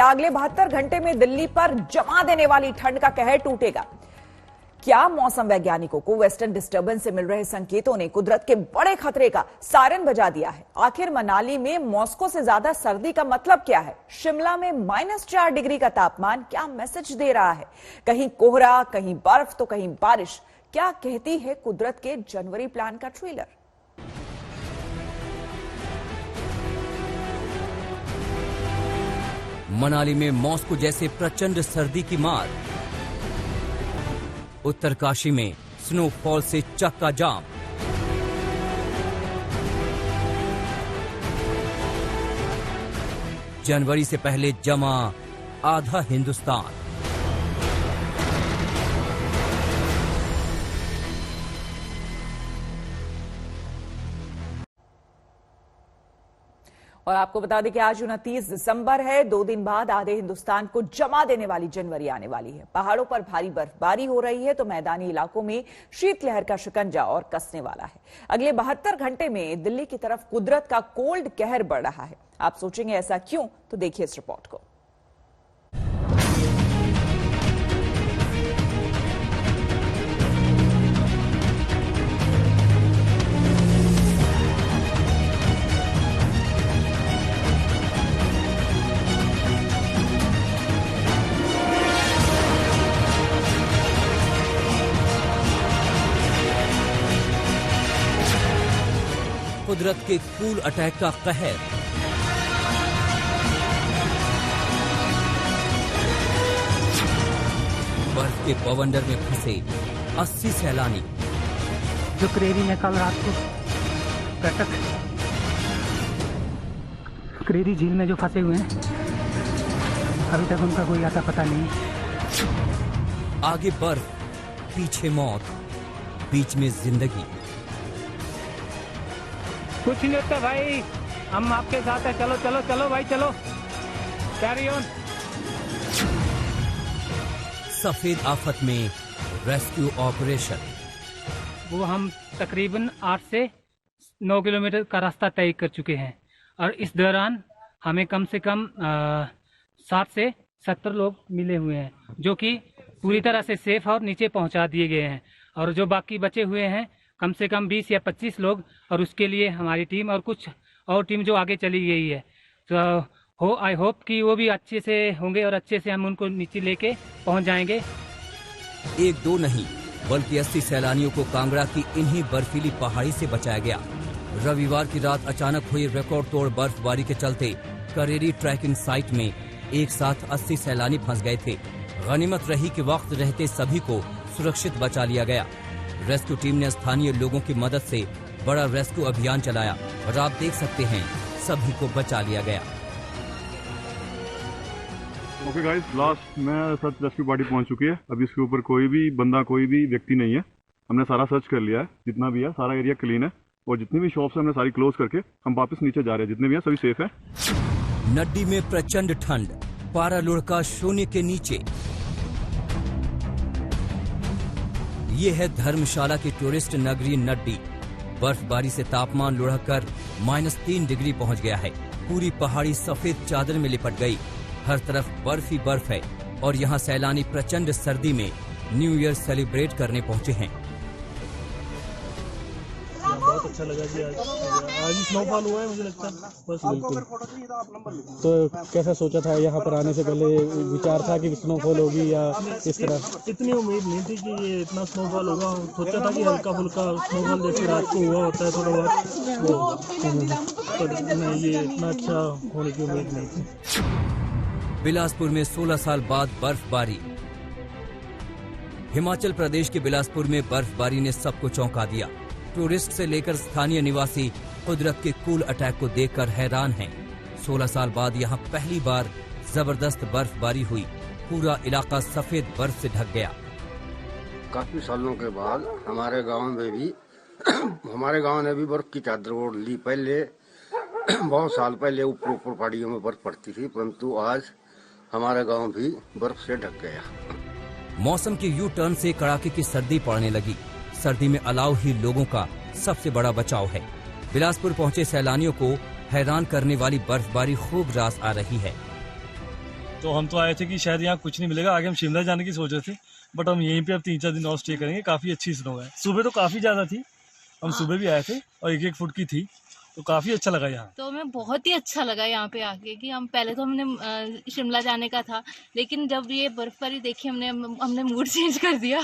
अगले 72 घंटे में दिल्ली पर जमा देने वाली ठंड का कहर टूटेगा। क्या मौसम वैज्ञानिकों को वेस्टर्न डिस्टर्बेंस से मिल रहे संकेतों ने कुदरत के बड़े खतरे का सायरन बजा दिया है? आखिर मनाली में मॉस्को से ज्यादा सर्दी का मतलब क्या है? शिमला में -4 डिग्री का तापमान क्या मैसेज दे रहा है? कहीं कोहरा, कहीं बर्फ तो कहीं बारिश। क्या कहती है कुदरत के जनवरी प्लान का ट्रेलर? मनाली में मॉस्को जैसे प्रचंड सर्दी की मार। उत्तरकाशी में स्नोफॉल से चक्का जाम। जनवरी से पहले जमा आधा हिंदुस्तान। और आपको बता दें कि आज 29 दिसंबर है। 2 दिन बाद आधे हिंदुस्तान को जमा देने वाली जनवरी आने वाली है। पहाड़ों पर भारी बर्फबारी हो रही है तो मैदानी इलाकों में शीतलहर का शिकंजा और कसने वाला है। अगले 72 घंटे में दिल्ली की तरफ कुदरत का कोल्ड कहर बढ़ रहा है। आप सोचेंगे ऐसा क्यों? तो देखिए इस रिपोर्ट को। कुदरत के कूल अटैक का कहर। बर्फ के बवंडर में फंसे 80 सैलानी। जो करेरी में कल रात को कटक करेरी झील में जो फंसे हुए हैं, अभी तक उनका कोई आता पता नहीं। आगे बर्फ, पीछे मौत, बीच में जिंदगी। कुछ नहीं होता भाई, हम आपके साथ हैं। चलो चलो चलो भाई, चलो, कैरी ऑन। सफेद आफत में रेस्क्यू ऑपरेशन। वो हम तकरीबन 8 से 9 किलोमीटर का रास्ता तय कर चुके हैं और इस दौरान हमें कम से कम 60 से 70 लोग मिले हुए हैं जो कि पूरी तरह से सेफ और नीचे पहुंचा दिए गए हैं। और जो बाकी बचे हुए हैं कम से कम 20 या 25 लोग, और उसके लिए हमारी टीम और कुछ और टीम जो आगे चली गई है। तो आई होप कि वो भी अच्छे से होंगे और अच्छे से हम उनको नीचे लेके पहुंच जाएंगे। 1-2 नहीं बल्कि 80 सैलानियों को कांगड़ा की इन्हीं बर्फीली पहाड़ी से बचाया गया। रविवार की रात अचानक हुई रिकॉर्ड तोड़ बर्फबारी के चलते करेरी ट्रैकिंग साइट में एक साथ 80 सैलानी फंस गए थे। गनीमत रही कि वक्त रहते सभी को सुरक्षित बचा लिया गया। रेस्क्यू टीम ने स्थानीय लोगों की मदद से बड़ा रेस्क्यू अभियान चलाया और आप देख सकते हैं सभी को बचा लिया गया। ओके गाइस, लास्ट में सर्च रेस्क्यू पार्टी पहुंच चुकी है। अभी इसके ऊपर कोई भी बंदा, कोई भी व्यक्ति नहीं है। हमने सारा सर्च कर लिया है, जितना भी है सारा एरिया क्लीन है और जितनी भी शॉप्स हमने सारी क्लोज करके हम वापस नीचे जा रहे हैं। जितने भी हैं सभी सेफ है। नड्डी में प्रचंड ठंड, पारा लुढ़का शून्य के नीचे। ये है धर्मशाला की टूरिस्ट नगरी नड्डी। बर्फबारी से तापमान लुढ़ककर -3 डिग्री पहुंच गया है। पूरी पहाड़ी सफेद चादर में लिपट गई। हर तरफ बर्फ ही बर्फ है और यहाँ सैलानी प्रचंड सर्दी में न्यू ईयर सेलिब्रेट करने पहुंचे हैं। बहुत अच्छा लगा जी। आज स्नोफॉल हुआ है, मुझे लगता है बस। बिल्कुल। तो कैसा सोचा था यहाँ पर आने से पहले? विचार था कि स्नोफॉल होगी या इस तरह? इतनी उम्मीद नहीं थी कि ये इतना स्नोफॉल होगा। सोचा था कि हल्का फुल्का स्नोफॉल जैसे रात को हुआ होता है थोड़ा बहुत वो, पर नहीं, ये इतना अच्छा होने की उम्मीद नहीं थी। बिलासपुर में 16 साल बाद बर्फबारी। हिमाचल प्रदेश के बिलासपुर में बर्फबारी ने सबको चौंका दिया। टूरिस्ट से लेकर स्थानीय निवासी कुदरत के कूल अटैक को देखकर हैरान हैं। 16 साल बाद यहाँ पहली बार जबरदस्त बर्फबारी हुई। पूरा इलाका सफेद बर्फ से ढक गया। काफी सालों के बाद हमारे गांव ने भी बर्फ की चादर ओढ़ ली। पहले बहुत साल पहले ऊपर पहाड़ियों में बर्फ पड़ती थी, परंतु आज हमारा गांव भी बर्फ से ढक गया। मौसम के यू टर्न से कड़ाके की सर्दी पड़ने लगी। सर्दी में अलाव ही लोगों का सबसे बड़ा बचाव है। बिलासपुर पहुंचे सैलानियों को हैरान करने वाली बर्फबारी खूब रास आ रही है। तो हम तो आए थे कि शायद यहाँ कुछ नहीं मिलेगा, आगे हम शिमला जाने की सोच रहे थे, बट हम यहीं पे अब 3-4 दिन और स्टे करेंगे। काफ़ी अच्छी स्नो है, सुबह तो काफ़ी ज़्यादा थी, हम सुबह भी आए थे और 1-1 फुट की थी, तो काफ़ी अच्छा लगा यहाँ। तो हमें बहुत ही अच्छा लगा यहाँ पे आके कि हम पहले तो हमने शिमला जाने का था, लेकिन जब ये बर्फबारी देखी हमने मूड चेंज कर दिया।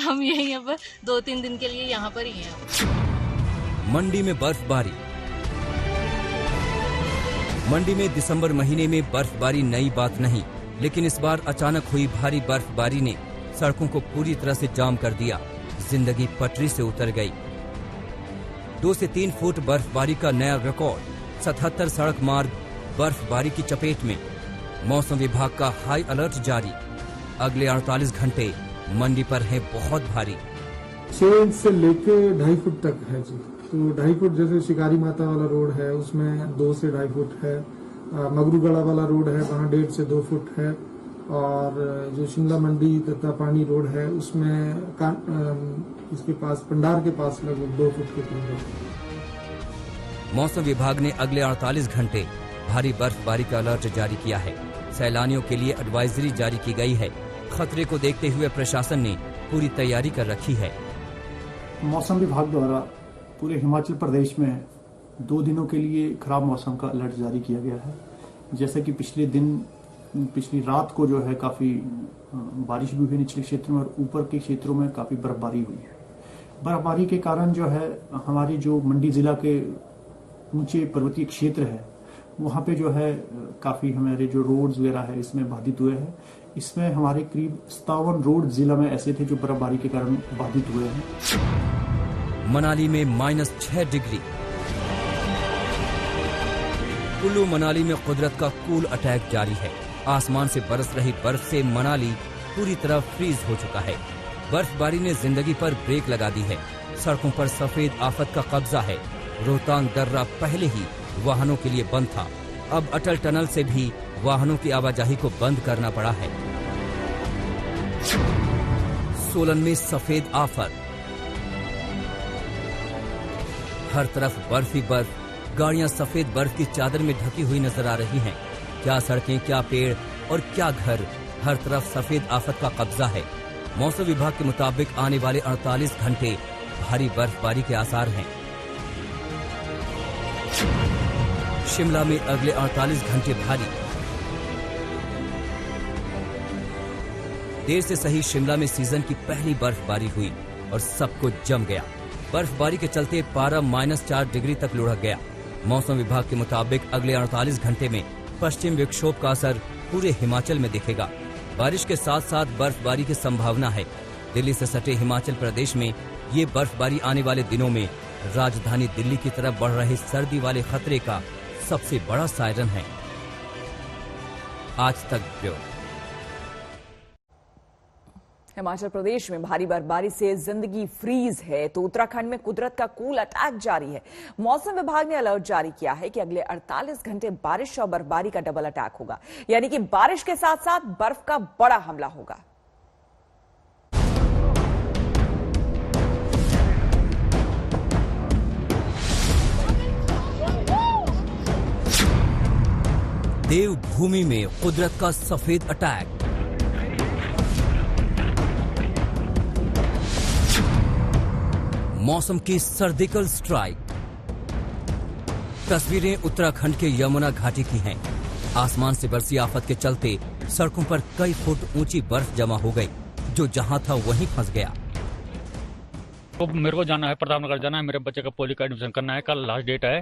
हम यहीं अब 2-3 दिन के लिए यहाँ पर ही हैं। मंडी में बर्फबारी। मंडी में दिसंबर महीने में बर्फबारी नई बात नहीं, लेकिन इस बार अचानक हुई भारी बर्फबारी ने सड़कों को पूरी तरह से जाम कर दिया। जिंदगी पटरी से उतर गई। 2 से 3 फुट बर्फबारी का नया रिकॉर्ड। 77 सड़क मार्ग बर्फबारी की चपेट में। मौसम विभाग का हाई अलर्ट जारी। अगले 48 घंटे मंडी पर है बहुत भारी। 6 इंच से लेके 2.5 फुट तक है जी। तो 2.5 फुट जैसे शिकारी माता वाला रोड है उसमें 2 से 2.5 फुट है। मगरूगढ़ा वाला रोड है वहाँ 1.5 से 2 फुट है। और जो शिमला मंडी तथा पानी रोड है उसमें इसके पास पंडार के पास लगभग 2 फुट के करीब है। मौसम विभाग ने अगले 48 घंटे भारी बर्फबारी का अलर्ट जारी किया है। सैलानियों के लिए एडवाइजरी जारी की गई है। खतरे को देखते हुए प्रशासन ने पूरी तैयारी कर रखी है। मौसम विभाग द्वारा पूरे हिमाचल प्रदेश में 2 दिनों के लिए खराब मौसम का अलर्ट जारी किया गया है। जैसे कि पिछली रात को जो है काफ़ी बारिश भी हुई निचले क्षेत्र में और ऊपर के क्षेत्रों में काफ़ी बर्फबारी हुई है। बर्फबारी के कारण जो है हमारी जो मंडी जिला के ऊंचे पर्वतीय क्षेत्र है वहाँ पे जो है काफ़ी हमारे जो रोड्स वगैरह है इसमें बाधित हुए हैं। इसमें हमारे करीब 57 रोड जिला में ऐसे थे जो बर्फबारी के कारण बाधित हुए हैं। मनाली में -6 डिग्री। कुल्लू मनाली में कुदरत का कूल अटैक जारी है। आसमान से बरस रही बर्फ से मनाली पूरी तरह फ्रीज हो चुका है। बर्फबारी ने जिंदगी पर ब्रेक लगा दी है। सड़कों पर सफेद आफत का कब्जा है। रोहतांग दर्रा पहले ही वाहनों के लिए बंद था, अब अटल टनल से भी वाहनों की आवाजाही को बंद करना पड़ा है। सोलन में सफेद आफत। हर तरफ बर्फ ही बर्फ। गाड़ियां सफेद बर्फ की चादर में ढकी हुई नजर आ रही हैं। क्या सड़कें, क्या पेड़ और क्या घर, हर तरफ सफेद आफत का कब्जा है। मौसम विभाग के मुताबिक आने वाले 48 घंटे भारी बर्फबारी के आसार हैं। शिमला में अगले 48 घंटे भारी। देर से सही शिमला में सीजन की पहली बर्फबारी हुई और सब कुछ जम गया। बर्फबारी के चलते पारा -4 डिग्री तक लुढ़क गया। मौसम विभाग के मुताबिक अगले 48 घंटे में पश्चिम विक्षोभ का असर पूरे हिमाचल में दिखेगा। बारिश के साथ साथ बर्फबारी की संभावना है। दिल्ली से सटे हिमाचल प्रदेश में ये बर्फबारी आने वाले दिनों में राजधानी दिल्ली की तरफ बढ़ रहे सर्दी वाले खतरे का सबसे बड़ा सायरन है। आज तक ब्यूरो। हिमाचल प्रदेश में भारी बर्फबारी से जिंदगी फ्रीज है तो उत्तराखंड में कुदरत का कूल अटैक जारी है। मौसम विभाग ने अलर्ट जारी किया है कि अगले 48 घंटे बारिश और बर्फबारी का डबल अटैक होगा, यानी कि बारिश के साथ साथ बर्फ का बड़ा हमला होगा। देवभूमि में कुदरत का सफेद अटैक। मौसम की सर्जिकल स्ट्राइक। तस्वीरें उत्तराखंड के यमुना घाटी की हैं। आसमान से बरसी आफत के चलते सड़कों पर कई फुट ऊंची बर्फ जमा हो गई, जो जहां था वहीं फंस गया। तो मेरे को जाना है, प्रतापनगर जाना है, मेरे बच्चे का पॉली का एडमिशन करना है, कल लास्ट डेट है।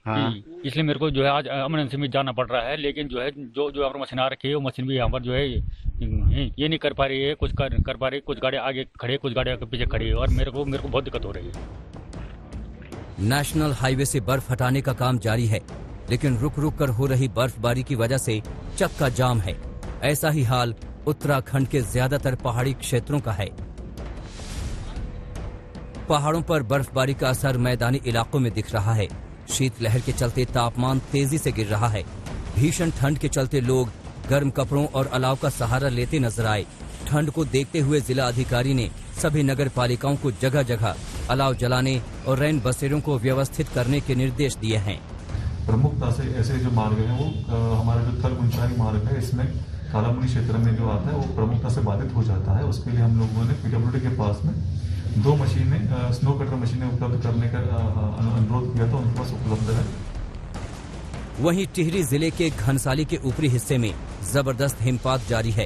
हाँ। इसलिए मेरे को जो है आज एमरजेंसी में जाना पड़ रहा है, लेकिन जो है जो यहाँ मशीन आ रखी है वो मशीन भी यहाँ पर जो है ये नहीं कर पा रही है, कुछ कर पा रही है। कुछ गाड़ियाँ आगे खड़ी, कुछ गाड़ियाँ पीछे खड़ी है और मेरे को बहुत दिक्कत हो रही है। नेशनल हाईवे से बर्फ हटाने का काम जारी है, लेकिन रुक रुक कर हो रही बर्फबारी की वजह से चक्का जाम है। ऐसा ही हाल उत्तराखंड के ज्यादातर पहाड़ी क्षेत्रों का है। पहाड़ों पर बर्फबारी का असर मैदानी इलाकों में दिख रहा है। शीतलहर के चलते तापमान तेजी से गिर रहा है। भीषण ठंड के चलते लोग गर्म कपड़ों और अलाव का सहारा लेते नजर आए। ठंड को देखते हुए जिला अधिकारी ने सभी नगर पालिकाओं को जगह जगह अलाव जलाने और रैन बसेरों को व्यवस्थित करने के निर्देश दिए हैं। प्रमुखता से ऐसे जो मार्ग है वो हमारा जो थल गुंचाई मार्ग है इसमें कालामुनी क्षेत्र में जो आता है वो प्रमुखता से बाधित हो जाता है। उसके लिए हम लोगों ने पीडब्ल्यूडी के पास में 2 मशीनें स्नो कटर मशीनें उपलब्ध करने का अनुरोध किया था, उनके पास उपलब्ध है। वहीं टिहरी जिले के घनसाली के ऊपरी हिस्से में जबरदस्त हिमपात जारी है।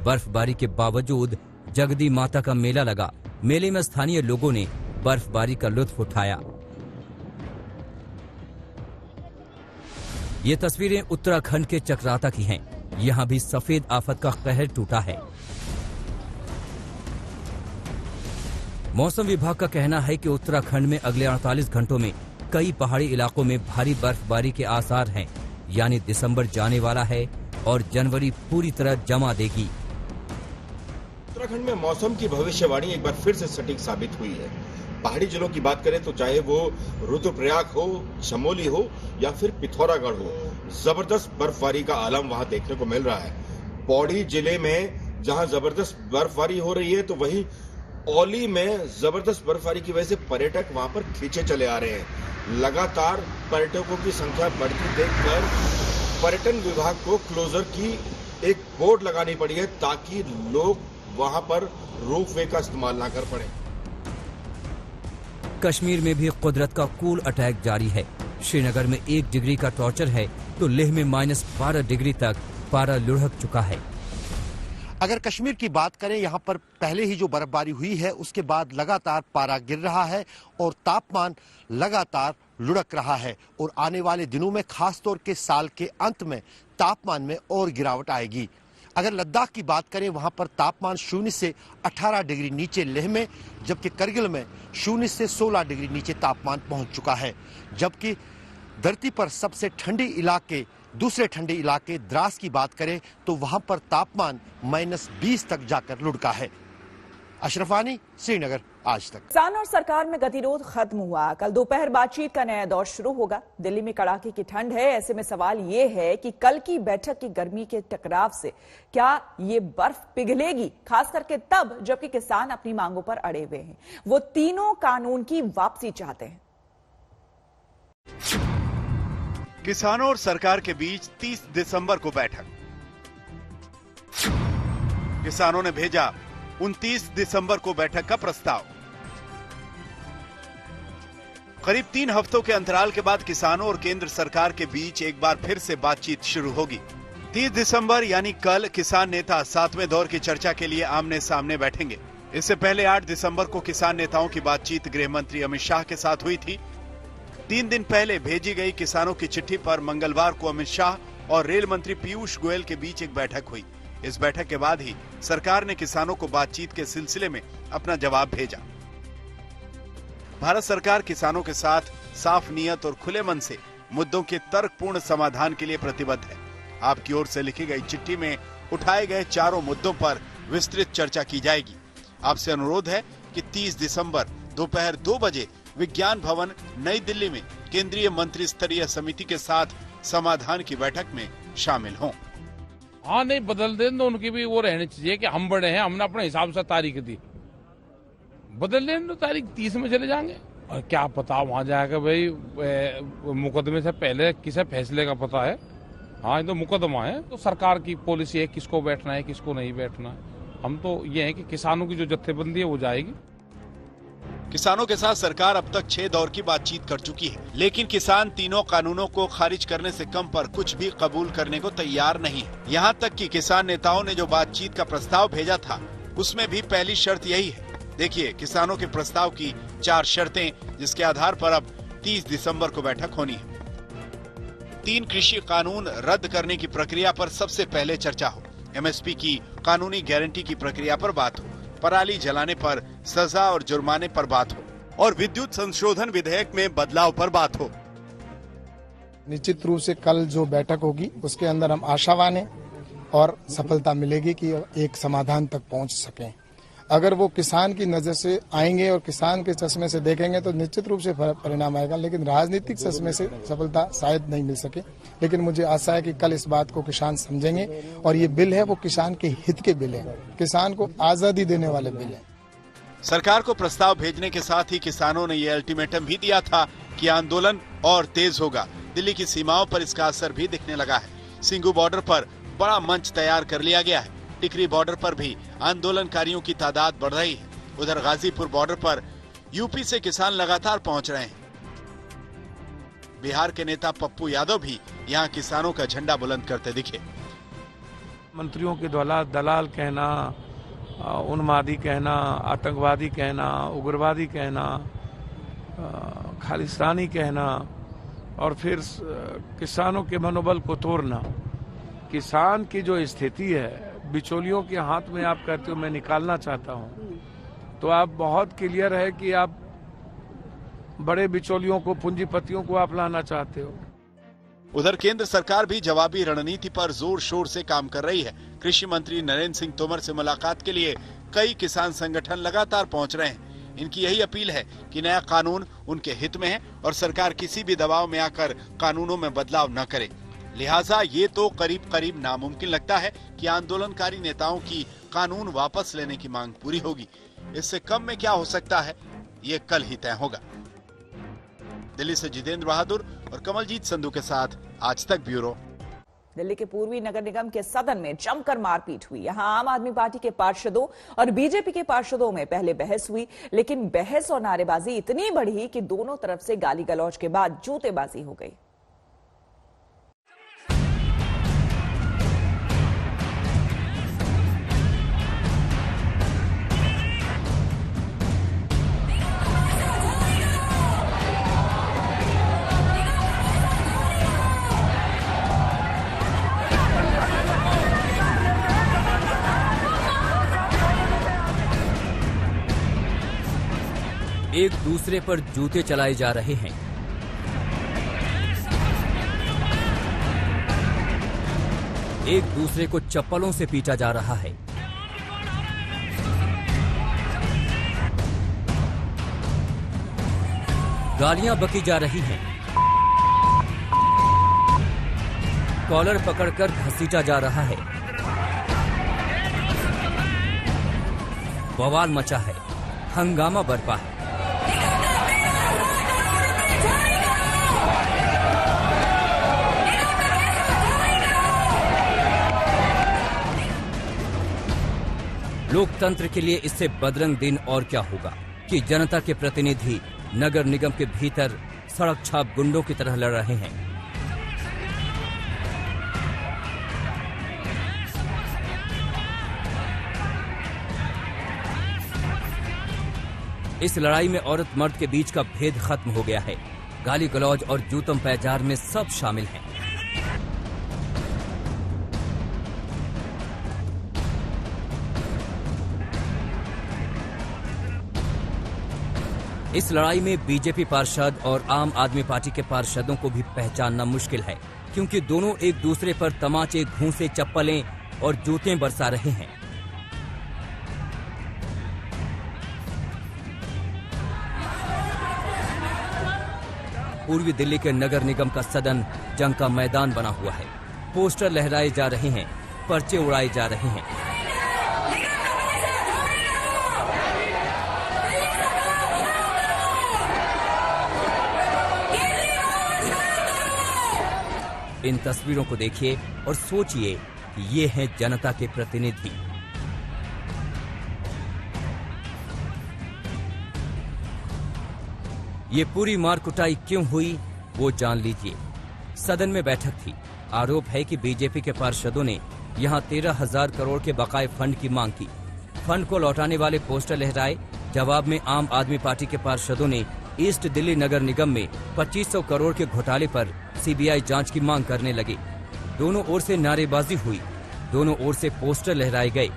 बर्फबारी के बावजूद जगदी माता का मेला लगा। मेले में स्थानीय लोगों ने बर्फबारी का लुत्फ उठाया। ये तस्वीरें उत्तराखंड के चक्राता की हैं। यहाँ भी सफेद आफत का कहर टूटा है। मौसम विभाग का कहना है कि उत्तराखंड में अगले 48 घंटों में कई पहाड़ी इलाकों में भारी बर्फबारी के आसार हैं, यानी दिसंबर जाने वाला है और जनवरी पूरी तरह जमा देगी। उत्तराखंड में मौसम की भविष्यवाणी एक बार फिर से सटीक साबित हुई है। पहाड़ी जिलों की बात करें तो चाहे वो रुद्रप्रयाग हो, चमोली हो या फिर पिथौरागढ़ हो, जबरदस्त बर्फबारी का आलम वहां देखने को मिल रहा है। पौड़ी जिले में जहां जबरदस्त बर्फबारी हो रही है तो वहीं औली में जबरदस्त बर्फबारी की वजह से पर्यटक वहां पर खींचे चले आ रहे हैं। लगातार पर्यटकों की संख्या बढ़ती देखकर पर्यटन विभाग को क्लोजर की एक बोर्ड लगानी पड़ी है ताकि लोग वहां पर रोपवे का इस्तेमाल ना कर पड़े। कश्मीर में भी कुदरत का कूल अटैक जारी है। श्रीनगर में 1 डिग्री का टॉर्चर है तो लेह में -12 डिग्री तक पारा लुढ़क चुका है। अगर कश्मीर की बात करें, यहाँ पर पहले ही जो बर्फबारी हुई है उसके बाद लगातार पारा गिर रहा है और तापमान लगातार लुढ़क रहा है और आने वाले दिनों में खासतौर के साल के अंत में तापमान में और गिरावट आएगी। अगर लद्दाख की बात करें, वहां पर तापमान 0 से 18 डिग्री नीचे लेह में, जबकि करगिल में 0 से 16 डिग्री नीचे तापमान पहुंच चुका है। जबकि धरती पर सबसे ठंडी इलाके, दूसरे ठंडे इलाके द्रास की बात करें तो वहां पर तापमान -20 तक जाकर लुढ़का है। अशरफानी, श्रीनगर, आज तक। किसान और सरकार में गतिरोध खत्म हुआ। कल दोपहर बातचीत का नया दौर शुरू होगा। दिल्ली में कड़ाके की ठंड है। ऐसे में सवाल ये है कि कल की बैठक की गर्मी के टकराव से क्या ये बर्फ पिघलेगी, खास करके तब जबकि किसान अपनी मांगों पर अड़े हुए हैं। वो तीनों कानून की वापसी चाहते हैं। किसानों और सरकार के बीच 30 दिसंबर को बैठक। किसानों ने भेजा 29 दिसंबर को बैठक का प्रस्ताव। करीब 3 हफ्तों के अंतराल के बाद किसानों और केंद्र सरकार के बीच एक बार फिर से बातचीत शुरू होगी। 30 दिसंबर यानी कल किसान नेता 7वें दौर की चर्चा के लिए आमने सामने बैठेंगे। इससे पहले 8 दिसंबर को किसान नेताओं की बातचीत गृह मंत्री अमित शाह के साथ हुई थी। 3 दिन पहले भेजी गई किसानों की चिट्ठी पर मंगलवार को अमित शाह और रेल मंत्री पीयूष गोयल के बीच एक बैठक हुई। इस बैठक के बाद ही सरकार ने किसानों को बातचीत के सिलसिले में अपना जवाब भेजा। भारत सरकार किसानों के साथ साफ नियत और खुले मन से मुद्दों के तर्कपूर्ण समाधान के लिए प्रतिबद्ध है। आपकी ओर से लिखी गई चिट्ठी में उठाए गए चारों मुद्दों पर विस्तृत चर्चा की जाएगी। आपसे अनुरोध है कि 30 दिसंबर दोपहर 2 बजे विज्ञान भवन नई दिल्ली में केंद्रीय मंत्री स्तरीय समिति के साथ समाधान की बैठक में शामिल हों। हाँ, नहीं बदल दें तो उनकी भी वो रहनी चाहिए कि हम बड़े हैं, हमने अपने हिसाब से तारीख दी। बदल दें तो तारीख 30 में चले जाएंगे। और क्या पता वहां जाकर भाई मुकदमे से पहले किसे फैसले का पता है। हाँ, ये तो मुकदमा है, तो सरकार की पॉलिसी है किसको बैठना है किसको नहीं बैठना है। हम तो ये है कि किसानों की जो जत्थेबंदी है वो जाएगी। किसानों के साथ सरकार अब तक 6 दौर की बातचीत कर चुकी है, लेकिन किसान तीनों कानूनों को खारिज करने से कम पर कुछ भी कबूल करने को तैयार नहीं है। यहाँ तक कि किसान नेताओं ने जो बातचीत का प्रस्ताव भेजा था उसमें भी पहली शर्त यही है। देखिए किसानों के प्रस्ताव की 4 शर्तें, जिसके आधार पर अब 30 दिसंबर को बैठक होनी है। 3 कृषि कानून रद्द करने की प्रक्रिया पर सबसे पहले चर्चा हो। MSP की कानूनी गारंटी की प्रक्रिया पर बात हो। पराली जलाने पर सजा और जुर्माने पर बात हो और विद्युत संशोधन विधेयक में बदलाव पर बात हो। निश्चित रूप से कल जो बैठक होगी उसके अंदर हम आशावान हैं और सफलता मिलेगी कि एक समाधान तक पहुंच सकें। अगर वो किसान की नजर से आएंगे और किसान के चश्मे से देखेंगे तो निश्चित रूप से परिणाम आएगा, लेकिन राजनीतिक चश्मे से सफलता शायद नहीं मिल सके। लेकिन मुझे आशा है कि कल इस बात को किसान समझेंगे और ये बिल है वो किसान के हित के बिल है, किसान को आजादी देने वाले बिल है। सरकार को प्रस्ताव भेजने के साथ ही किसानों ने ये अल्टीमेटम भी दिया था कि आंदोलन और तेज होगा दिल्ली की सीमाओं पर इसका असर भी दिखने लगा है। सिंघू बॉर्डर पर बड़ा मंच तैयार कर लिया गया है। टिकरी बॉर्डर पर भी आंदोलनकारियों की तादाद बढ़ रही है। उधर गाजीपुर बॉर्डर पर यूपी से किसान लगातार पहुंच रहे हैं। बिहार के नेता पप्पू यादव भी यहां किसानों का झंडा बुलंद करते दिखे। मंत्रियों के द्वारा दलाल कहना, उन्मादी कहना, आतंकवादी कहना, उग्रवादी कहना, खालिस्तानी कहना और फिर किसानों के मनोबल को तोड़ना। किसान की जो स्थिति है बिचौलियों के हाथ में आप कहते हो मैं निकालना चाहता हूं, तो आप बहुत क्लियर है कि आप बड़े बिचौलियों को, पूंजीपतियों को आप लाना चाहते हो। उधर केंद्र सरकार भी जवाबी रणनीति पर जोर शोर से काम कर रही है। कृषि मंत्री नरेंद्र सिंह तोमर से मुलाकात के लिए कई किसान संगठन लगातार पहुंच रहे हैं। इनकी यही अपील है कि नया कानून उनके हित में है और सरकार किसी भी दबाव में आकर कानूनों में बदलाव न करे। लिहाजा ये तो करीब करीब नामुमकिन लगता है कि आंदोलनकारी नेताओं की कानून वापस लेने की मांग पूरी होगी। इससे कम में क्या हो सकता है, ये कल ही तय होगा। दिल्ली से जितेंद्र बहादुर और कमलजीत संधू के साथ आज तक ब्यूरो। दिल्ली के पूर्वी नगर निगम के सदन में जमकर मारपीट हुई। यहां आम आदमी पार्टी के पार्षदों और बीजेपी के पार्षदों में पहले बहस हुई, लेकिन बहस और नारेबाजी इतनी बढ़ी कि दोनों तरफ से गाली गलौज के बाद जूतेबाजी हो गई। एक दूसरे पर जूते चलाए जा रहे हैं। एक दूसरे को चप्पलों से पीटा जा रहा है। गालियां बकी जा रही हैं। कॉलर पकड़कर घसीटा जा रहा है। बवाल मचा है, हंगामा बरपा है। लोकतंत्र के लिए इससे बदरंग दिन और क्या होगा कि जनता के प्रतिनिधि नगर निगम के भीतर सड़क छाप गुंडों की तरह लड़ रहे हैं। इस लड़ाई में औरत मर्द के बीच का भेद खत्म हो गया है। गाली गलौज और जूतम पैजार में सब शामिल हैं। इस लड़ाई में बीजेपी पार्षद और आम आदमी पार्टी के पार्षदों को भी पहचानना मुश्किल है, क्योंकि दोनों एक दूसरे पर तमाचे, घूंसे, चप्पलें और जूते बरसा रहे हैं। पूर्वी दिल्ली के नगर निगम का सदन जंग का मैदान बना हुआ है। पोस्टर लहराए जा रहे हैं, पर्चे उड़ाए जा रहे हैं। इन तस्वीरों को देखिए और सोचिए कि ये हैं जनता के प्रतिनिधि। ये पूरी मार कुटाई क्यों हुई वो जान लीजिए। सदन में बैठक थी। आरोप है कि बीजेपी के पार्षदों ने यहां 13,000 करोड़ के बकाये फंड की मांग की। फंड को लौटाने वाले पोस्टर लहराए। जवाब में आम आदमी पार्टी के पार्षदों ने ईस्ट दिल्ली नगर निगम में 2500 करोड़ के घोटाले पर सीबीआई जांच की मांग करने लगे। दोनों ओर से नारेबाजी हुई, दोनों ओर से पोस्टर लहराए गए,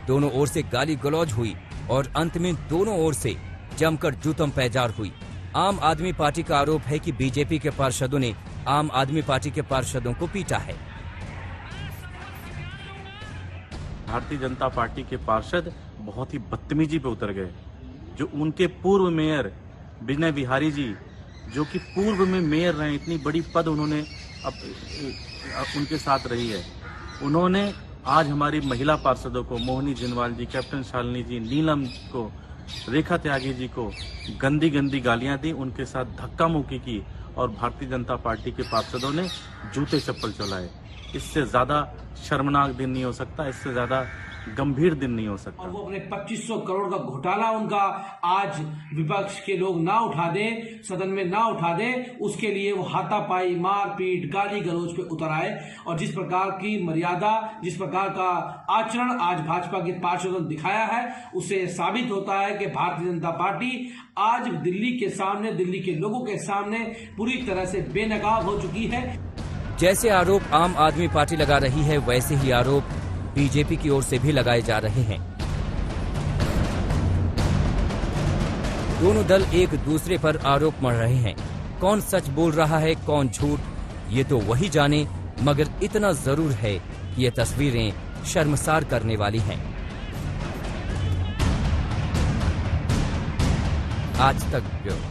दोनों ओर से गाली गलौज हुई और अंत में दोनों ओर से जमकर जूतम पैजार हुई। आम आदमी पार्टी का आरोप है कि बीजेपी के पार्षदों ने आम आदमी पार्टी के पार्षदों को पीटा है। भारतीय जनता पार्टी के पार्षद बहुत ही बदतमीजी पे उतर गए। जो उनके पूर्व मेयर विनय बिहारी जी, जो कि पूर्व में मेयर रहे, इतनी बड़ी पद उन्होंने अब उनके साथ रही है, उन्होंने आज हमारी महिला पार्षदों को, मोहनी जिनवाल जी, कैप्टन शालिनी जी, नीलम को, रेखा त्यागी जी को गंदी गंदी गालियां दी, उनके साथ धक्का मुक्की की और भारतीय जनता पार्टी के पार्षदों ने जूते चप्पल चलाए। इससे ज्यादा शर्मनाक दिन नहीं हो सकता, इससे ज्यादा गंभीर दिन नहीं हो सकता। और वो अपने 2500 करोड़ का घोटाला उनका आज विपक्ष के लोग ना उठा दें, सदन में ना उठा दें, उसके लिए वो हाथापाई, मारपीट, गाली गलौज पे उतर आए। और जिस प्रकार की मर्यादा, जिस प्रकार का आचरण आज भाजपा के पार्षदों ने दिखाया है, उससे साबित होता है कि भारतीय जनता पार्टी आज दिल्ली के सामने, दिल्ली के लोगों के सामने पूरी तरह से बेनकाब हो चुकी है। जैसे आरोप आम आदमी पार्टी लगा रही है, वैसे ही आरोप बीजेपी की ओर से भी लगाए जा रहे हैं। दोनों दल एक दूसरे पर आरोप मढ़ रहे हैं। कौन सच बोल रहा है, कौन झूठ, ये तो वही जाने, मगर इतना जरूर है कि ये तस्वीरें शर्मसार करने वाली हैं। आज तक ब्यूरो।